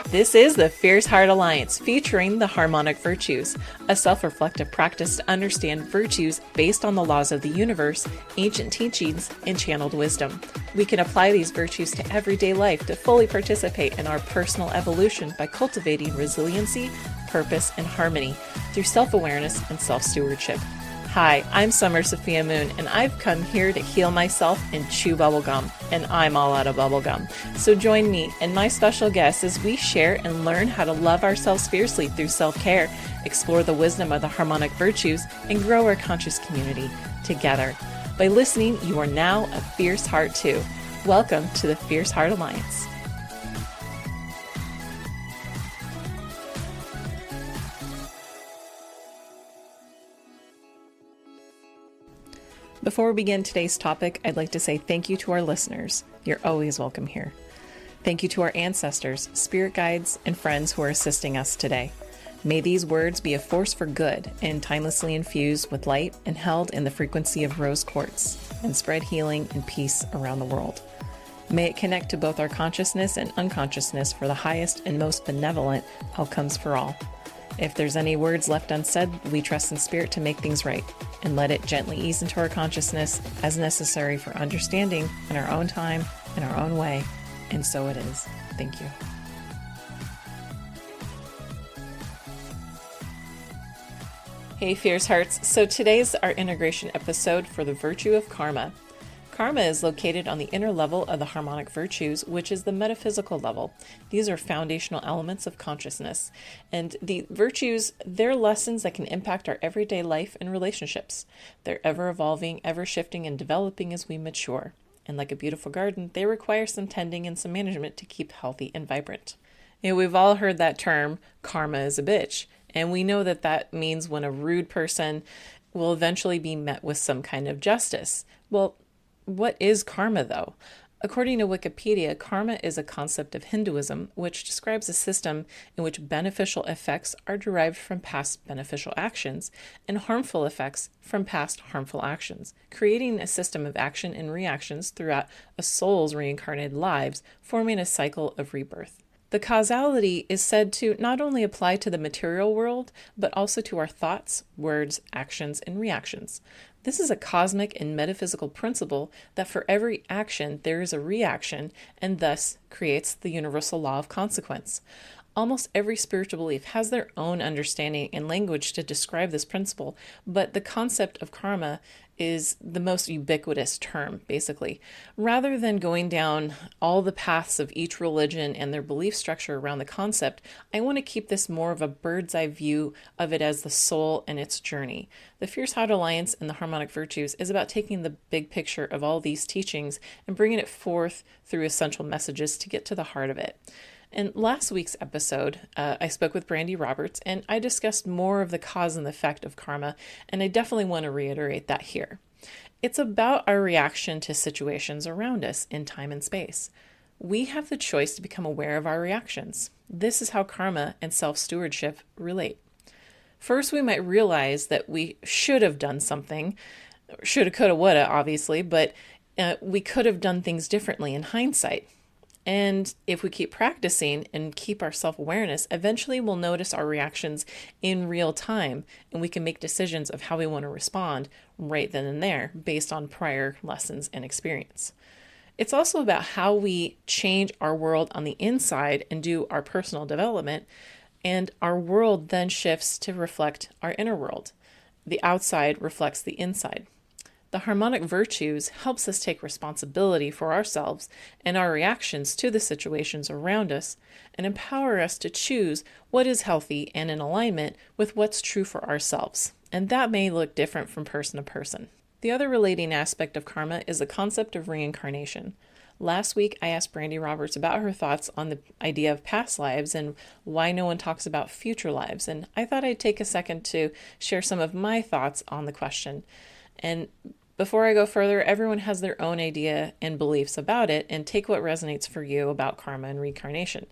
This is the Fierce Heart Alliance, featuring the Harmonic Virtues, a self-reflective practice to understand virtues based on the laws of the universe, ancient teachings, and channeled wisdom. We can apply these virtues to everyday life to fully participate in our personal evolution by cultivating resiliency, purpose, and harmony through self-awareness and self-stewardship. Hi, I'm Summer Sophia Moon, and I've come here to heal myself and chew bubblegum, and I'm all out of bubblegum. So join me and my special guests as we share and learn how to love ourselves fiercely through self-care, explore the wisdom of the harmonic virtues, and grow our conscious community together. By listening, you are now a fierce heart too. Welcome to the Fierce Heart Alliance. Before we begin today's topic, I'd like to say thank you to our listeners. You're always welcome here. Thank you to our ancestors, spirit guides, and friends who are assisting us today. May these words be a force for good and timelessly infused with light and held in the frequency of rose quartz and spread healing and peace around the world. May it connect to both our consciousness and unconsciousness for the highest and most benevolent outcomes for all. If there's any words left unsaid, we trust in spirit to make things right and let it gently ease into our consciousness as necessary for understanding in our own time, in our own way. And so it is. Thank you. Hey, Fierce Hearts. So today's our integration episode for the virtue of karma. Karma is located on the inner level of the harmonic virtues, which is the metaphysical level. These are foundational elements of consciousness. And the virtues, they're lessons that can impact our everyday life and relationships. They're ever evolving, ever shifting, and developing as we mature. And like a beautiful garden, they require some tending and some management to keep healthy and vibrant. You know, we've all heard that term, karma is a bitch. And we know that that means when a rude person will eventually be met with some kind of justice. Well, what is karma, though? According to Wikipedia, karma is a concept of Hinduism, which describes a system in which beneficial effects are derived from past beneficial actions and harmful effects from past harmful actions, creating a system of action and reactions throughout a soul's reincarnated lives, forming a cycle of rebirth. The causality is said to not only apply to the material world, but also to our thoughts, words, actions, and reactions. This is a cosmic and metaphysical principle that for every action there is a reaction and thus creates the universal law of consequence. Almost every spiritual belief has their own understanding and language to describe this principle, but the concept of karma is the most ubiquitous term, basically. Rather than going down all the paths of each religion and their belief structure around the concept, I want to keep this more of a bird's eye view of it as the soul and its journey. The Fierce Heart Alliance and the Harmonic Virtues is about taking the big picture of all these teachings and bringing it forth through essential messages to get to the heart of it. In last week's episode, I spoke with Brandy Roberts, and I discussed more of the cause and effect of karma, and I definitely want to reiterate that here. It's about our reaction to situations around us in time and space. We have the choice to become aware of our reactions. This is how karma and self-stewardship relate. First, we might realize that we should have done something, shoulda, coulda, woulda, obviously, but we could have done things differently in hindsight. And if we keep practicing and keep our self-awareness, eventually we'll notice our reactions in real time, and we can make decisions of how we want to respond right then and there based on prior lessons and experience. It's also about how we change our world on the inside and do our personal development, and our world then shifts to reflect our inner world. The outside reflects the inside. The harmonic virtues helps us take responsibility for ourselves and our reactions to the situations around us and empower us to choose what is healthy and in alignment with what's true for ourselves. And that may look different from person to person. The other relating aspect of karma is the concept of reincarnation. Last week, I asked Brandy Roberts about her thoughts on the idea of past lives and why no one talks about future lives. And I thought I'd take a second to share some of my thoughts on the question. And before I go further, everyone has their own idea and beliefs about it, and take what resonates for you about karma and reincarnation.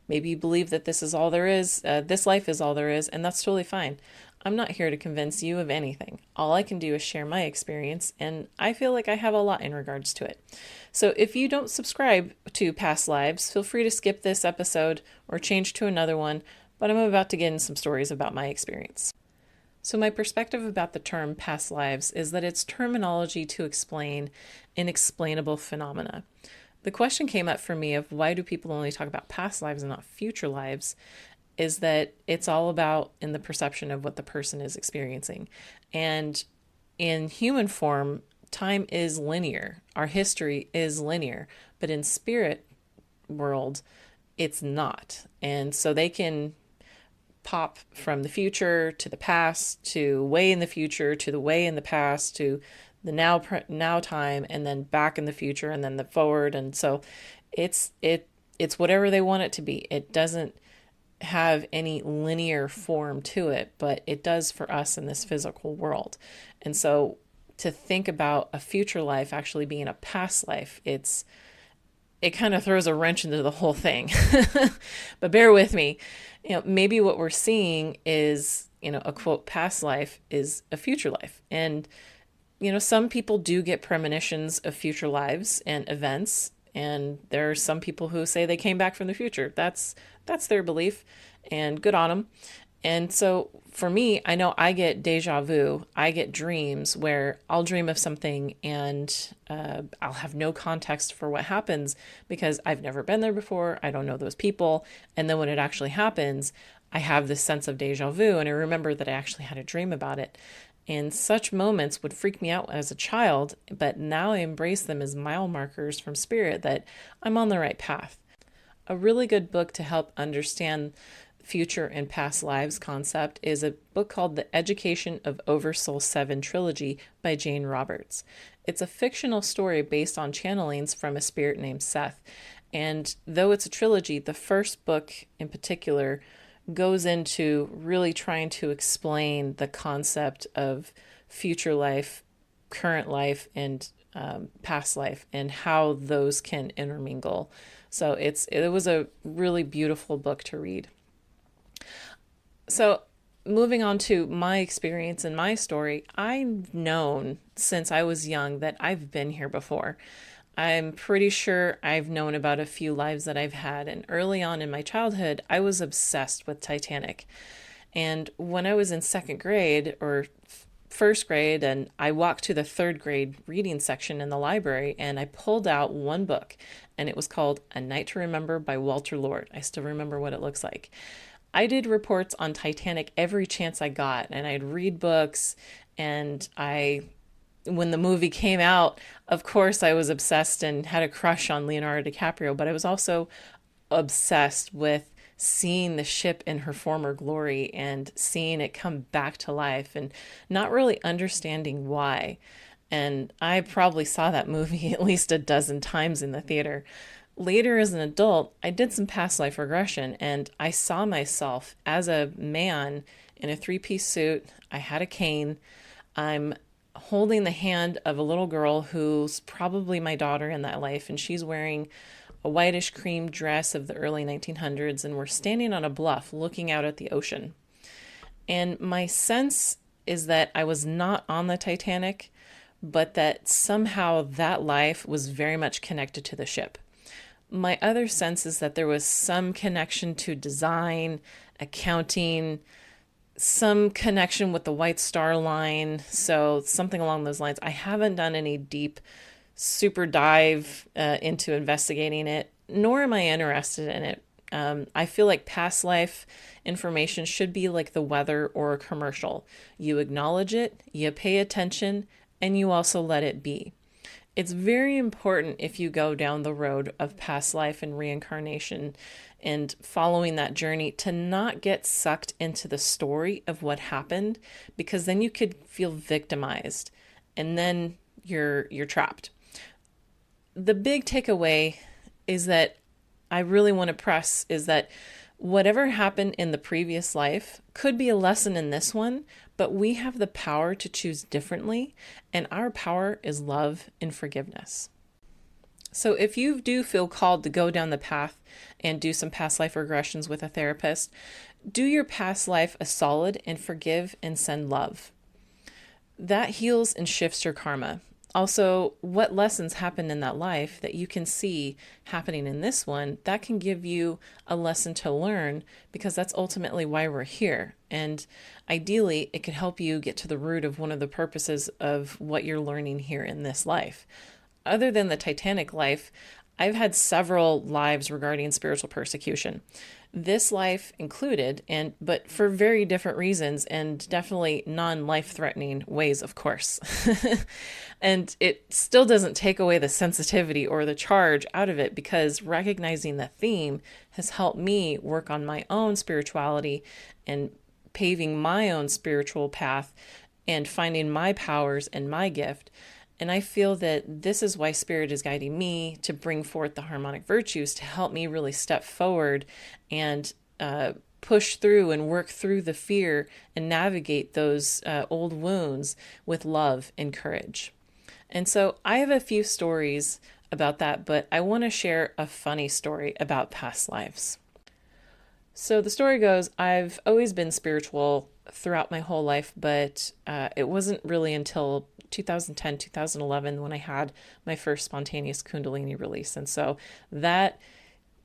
Maybe you believe that this is all there is, this life is all there is, and that's totally fine. I'm not here to convince you of anything. All I can do is share my experience, and I feel like I have a lot in regards to it. So if you don't subscribe to Past Lives, feel free to skip this episode or change to another one, but I'm about to get in some stories about my experience. So my perspective about the term past lives is that it's terminology to explain inexplainable phenomena. The question came up for me of why do people only talk about past lives and not future lives, is that it's all about in the perception of what the person is experiencing. And in human form, time is linear. Our history is linear, but in spirit world, it's not. And so they can pop from the future to the past to way in the future to the way in the past to the now time, and then back in the future and then the forward. And so it's whatever they want it to be. It doesn't have any linear form to it, but it does for us in this physical world. And so to think about a future life actually being a past life, it kind of throws a wrench into the whole thing. But bear with me. Maybe what we're seeing is, a quote, past life is a future life. And, some people do get premonitions of future lives and events. And there are some people who say they came back from the future. That's their belief, and good on them. And so for me, I know I get deja vu. I get dreams where I'll dream of something and I'll have no context for what happens because I've never been there before. I don't know those people. And then when it actually happens, I have this sense of deja vu. And I remember that I actually had a dream about it. And such moments would freak me out as a child, but now I embrace them as mile markers from spirit that I'm on the right path. A really good book to help understand future and past lives concept is a book called The Education of Oversoul 7 Trilogy by Jane Roberts. It's a fictional story based on channelings from a spirit named Seth. And though it's a trilogy, the first book in particular goes into really trying to explain the concept of future life, current life, and past life, and how those can intermingle. So it was a really beautiful book to read. So moving on to my experience and my story, I've known since I was young that I've been here before. I'm pretty sure I've known about a few lives that I've had. And early on in my childhood, I was obsessed with Titanic. And when I was in second grade or first grade, and I walked to the third grade reading section in the library, and I pulled out one book, and it was called A Night to Remember by Walter Lord. I still remember what it looks like. I did reports on Titanic every chance I got, and I'd read books, and when the movie came out, of course I was obsessed and had a crush on Leonardo DiCaprio, but I was also obsessed with seeing the ship in her former glory and seeing it come back to life and not really understanding why. And I probably saw that movie at least a dozen times in the theater. Later as an adult, I did some past life regression, and I saw myself as a man in a three-piece suit. I had a cane. I'm holding the hand of a little girl who's probably my daughter in that life, and she's wearing a whitish cream dress of the early 1900s, and we're standing on a bluff looking out at the ocean. And my sense is that I was not on the Titanic, but that somehow that life was very much connected to the ship. My other sense is that there was some connection to design, accounting, some connection with the White Star Line, so something along those lines. I haven't done any deep super dive into investigating it, nor am I interested in it. I feel like past life information should be like the weather or a commercial. You acknowledge it, you pay attention, and you also let it be. It's very important if you go down the road of past life and reincarnation and following that journey to not get sucked into the story of what happened, because then you could feel victimized and then you're trapped. The big takeaway is that I really want to press is that whatever happened in the previous life could be a lesson in this one, but we have the power to choose differently, and our power is love and forgiveness. So if you do feel called to go down the path and do some past life regressions with a therapist, do your past life a solid and forgive and send love. That heals and shifts your karma. Also, what lessons happened in that life that you can see happening in this one, that can give you a lesson to learn, because that's ultimately why we're here. And ideally, it could help you get to the root of one of the purposes of what you're learning here in this life. Other than the Titanic life, I've had several lives regarding spiritual persecution. This life included, but for very different reasons, and definitely non-life threatening ways, of course. And it still doesn't take away the sensitivity or the charge out of it, because recognizing the theme has helped me work on my own spirituality and paving my own spiritual path and finding my powers and my gift. And I feel that this is why Spirit is guiding me to bring forth the harmonic virtues to help me really step forward and push through and work through the fear and navigate those old wounds with love and courage. And so I have a few stories about that, but I want to share a funny story about past lives. So the story goes, I've always been spiritual throughout my whole life, but it wasn't really until 2010, 2011 when I had my first spontaneous Kundalini release. And so that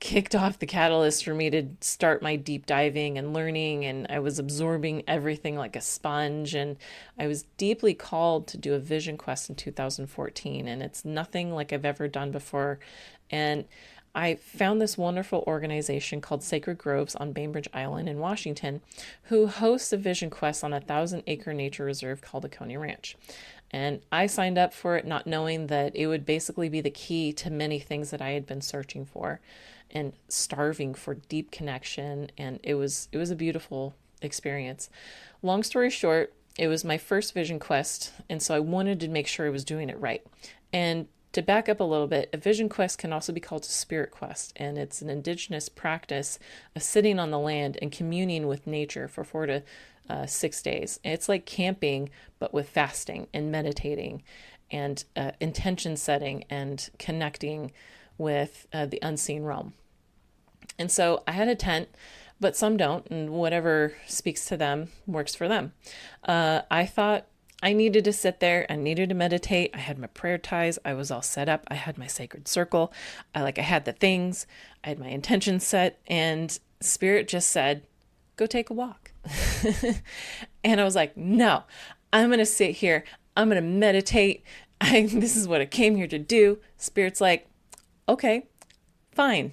kicked off the catalyst for me to start my deep diving and learning, and I was absorbing everything like a sponge. And I was deeply called to do a vision quest in 2014, and it's nothing like I've ever done before. And I found this wonderful organization called Sacred Groves on Bainbridge Island in Washington, who hosts a vision quest on a 1,000-acre nature reserve called Oconee Ranch. And I signed up for it not knowing that it would basically be the key to many things that I had been searching for and starving for deep connection. And it was a beautiful experience. Long story short, it was my first vision quest, and so I wanted to make sure I was doing it right. And to back up a little bit, a vision quest can also be called a spirit quest, and it's an indigenous practice of sitting on the land and communing with nature for 4 to 6 days. And it's like camping, but with fasting and meditating and intention setting and connecting with the unseen realm. And so I had a tent, but some don't, and whatever speaks to them works for them. I thought I needed to sit there. I needed to meditate. I had my prayer ties. I was all set up. I had my sacred circle. I had the things. I had my intention set, and Spirit just said, go take a walk. And I was like, no, I'm going to sit here. I'm going to meditate. This is what I came here to do. Spirit's like, okay, fine,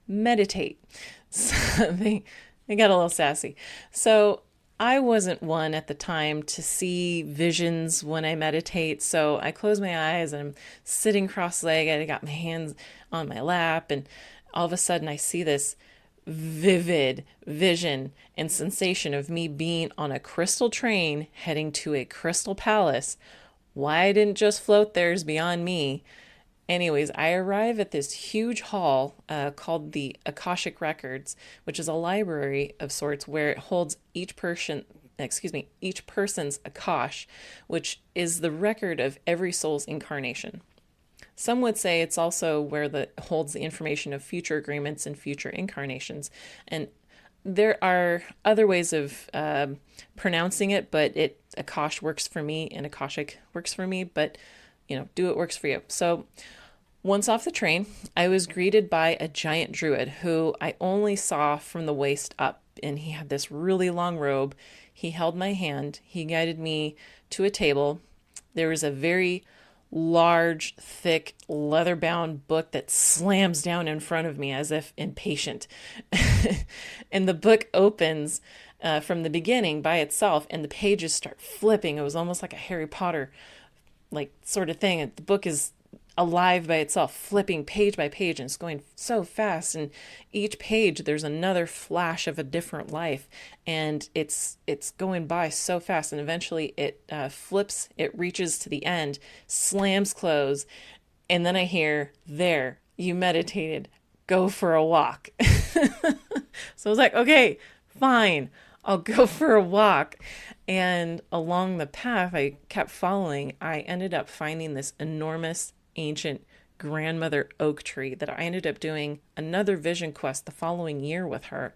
meditate. So they got a little sassy. So I wasn't one at the time to see visions when I meditate. So I close my eyes and I'm sitting cross-legged. I got my hands on my lap, and all of a sudden I see this vivid vision and sensation of me being on a crystal train heading to a crystal palace. Why I didn't just float there is beyond me. Anyways, I arrive at this huge hall called the Akashic Records, which is a library of sorts where it holds each person's Akash, which is the record of every soul's incarnation. Some would say it's also where it holds the information of future agreements and future incarnations. And there are other ways of pronouncing it, but Akash works for me and Akashic works for me, but do what works for you. So once off the train, I was greeted by a giant druid who I only saw from the waist up, and he had this really long robe. He held my hand. He guided me to a table. There was a very large, thick, leather-bound book that slams down in front of me as if impatient. And the book opens from the beginning by itself, and the pages start flipping. It was almost like a Harry Potter sort of thing. The book is alive by itself, flipping page by page, and it's going so fast. And each page, there's another flash of a different life, and it's going by so fast. And eventually, it flips. It reaches to the end, slams close, and then I hear, "There, you meditated. Go for a walk." So I was like, "Okay, fine. I'll go for a walk." And along the path I kept following, I ended up finding this enormous, ancient grandmother oak tree that I ended up doing another vision quest the following year with her.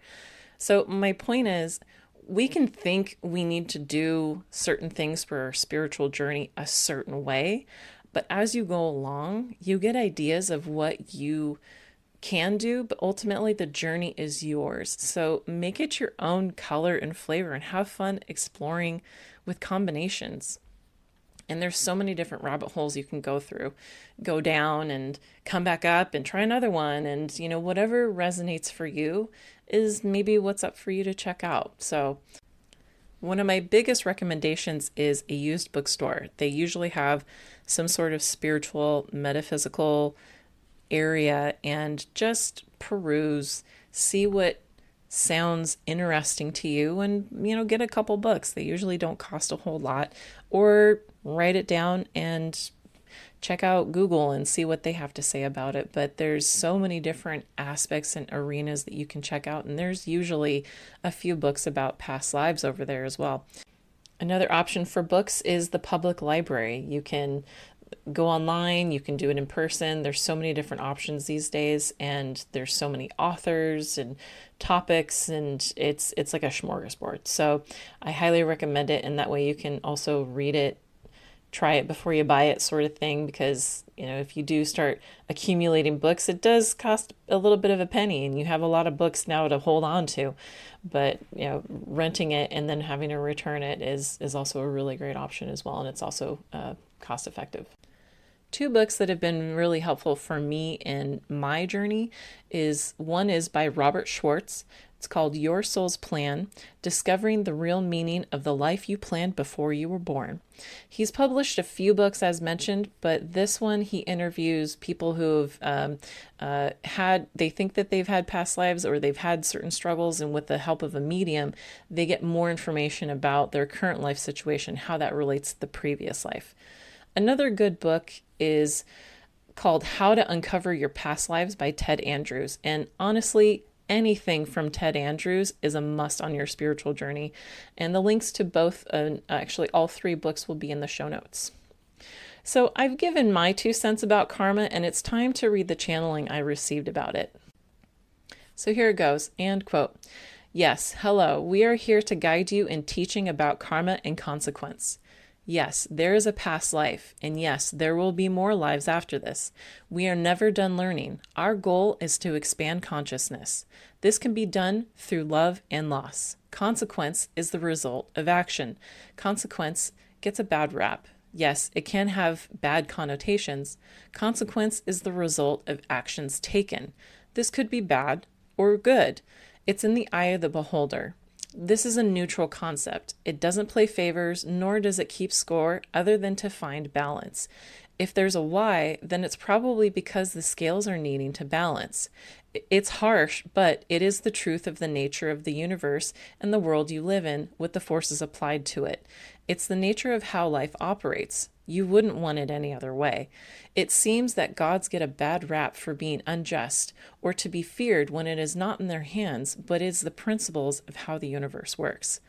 So my point is, we can think we need to do certain things for our spiritual journey a certain way, but as you go along, you get ideas of what you can do, but ultimately the journey is yours. So make it your own color and flavor and have fun exploring with combinations. And there's so many different rabbit holes you can go down and come back up and try another one. And, whatever resonates for you is maybe what's up for you to check out. So one of my biggest recommendations is a used bookstore. They usually have some sort of spiritual, metaphysical area, and just peruse, see what sounds interesting to you, and get a couple books. They usually don't cost a whole lot, or write it down and check out Google and see what they have to say about it. But there's so many different aspects and arenas that you can check out, and there's usually a few books about past lives over there as well. Another option for books is the public library. You can go online, you can do it in person. There's so many different options these days, and there's so many authors and topics, and it's like a smorgasbord. So I highly recommend it, and that way you can also read it, try it before you buy it, sort of thing, because if you do start accumulating books, it does cost a little bit of a penny, and you have a lot of books now to hold on to. But renting it and then having to return it is also a really great option as well, and it's also cost effective. Two books that have been really helpful for me in my journey one is by Robert Schwartz. It's called Your Soul's Plan: Discovering the Real Meaning of the Life You Planned Before You Were Born. He's published a few books as mentioned, but this one he interviews people who've they think that they've had past lives, or they've had certain struggles, and with the help of a medium, they get more information about their current life situation, how that relates to the previous life. Another good book is called How to Uncover Your Past Lives by Ted Andrews. And honestly, anything from Ted Andrews is a must on your spiritual journey. And the links to both, actually all three books, will be in the show notes. So I've given my 2 cents about karma, and it's time to read the channeling I received about it. So here it goes, and quote, "Yes, hello, we are here to guide you in teaching about karma and consequence. Yes, there is a past life, and yes, there will be more lives after this. We are never done learning. Our goal is to expand consciousness. This can be done through love and loss. Consequence is the result of action. Consequence gets a bad rap. Yes, it can have bad connotations. Consequence is the result of actions taken. This could be bad or good. It's in the eye of the beholder. This is a neutral concept. It doesn't play favors, nor does it keep score, other than to find balance. If there's a why, then it's probably because the scales are needing to balance. It's harsh, but it is the truth of the nature of the universe and the world you live in, with the forces applied to it. It's the nature of how life operates. You wouldn't want it any other way. It seems that gods get a bad rap for being unjust, or to be feared when it is not in their hands, but is the principles of how the universe works.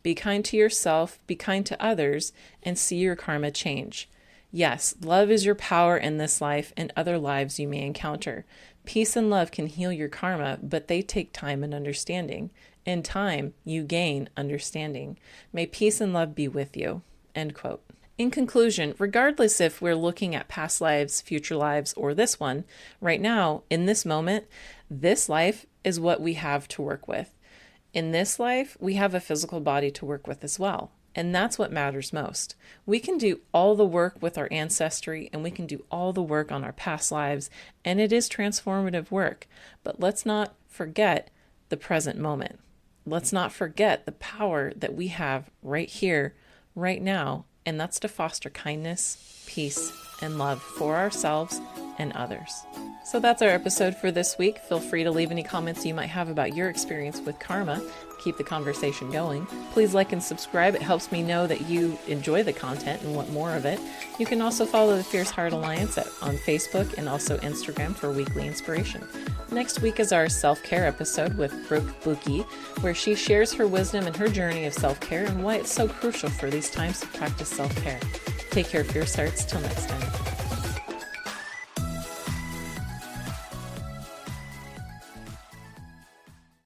Be kind to yourself, be kind to others, and see your karma change. Yes, love is your power in this life and other lives you may encounter. Peace and love can heal your karma, but they take time and understanding. In time, you gain understanding. May peace and love be with you." End quote. In conclusion, regardless if we're looking at past lives, future lives, or this one, right now, in this moment, this life is what we have to work with. In this life, we have a physical body to work with as well. And that's what matters most. We can do all the work with our ancestry, and we can do all the work on our past lives, and it is transformative work. But let's not forget the present moment. Let's not forget the power that we have right here, right now, and that's to foster kindness, peace, and love for ourselves and others. So that's our episode for this week. Feel free to leave any comments you might have about your experience with karma. Keep the conversation going. Please like and subscribe. It helps me know that you enjoy the content and want more of it. You can also follow the Fierce Heart Alliance on Facebook and also Instagram for weekly inspiration. Next week is our self-care episode with Brooke Buki, where she shares her wisdom and her journey of self-care and why it's so crucial for these times to practice self-care. Take care, Fierce Hearts. Till next time.